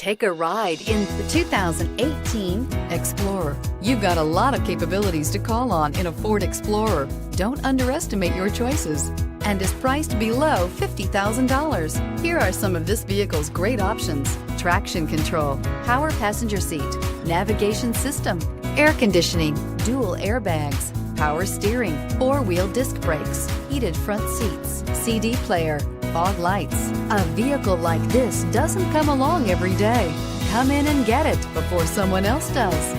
Take a ride in the 2018 Explorer. You've got a lot of capabilities to call on in a Ford Explorer. Don't underestimate your choices, and is priced below $50,000. Here are some of this vehicle's great options: traction control, power passenger seat, navigation system, air conditioning, dual airbags, power steering, four-wheel disc brakes, heated front seats, CD player, fog lights. A vehicle like this doesn't come along every day. Come in and get it before someone else does.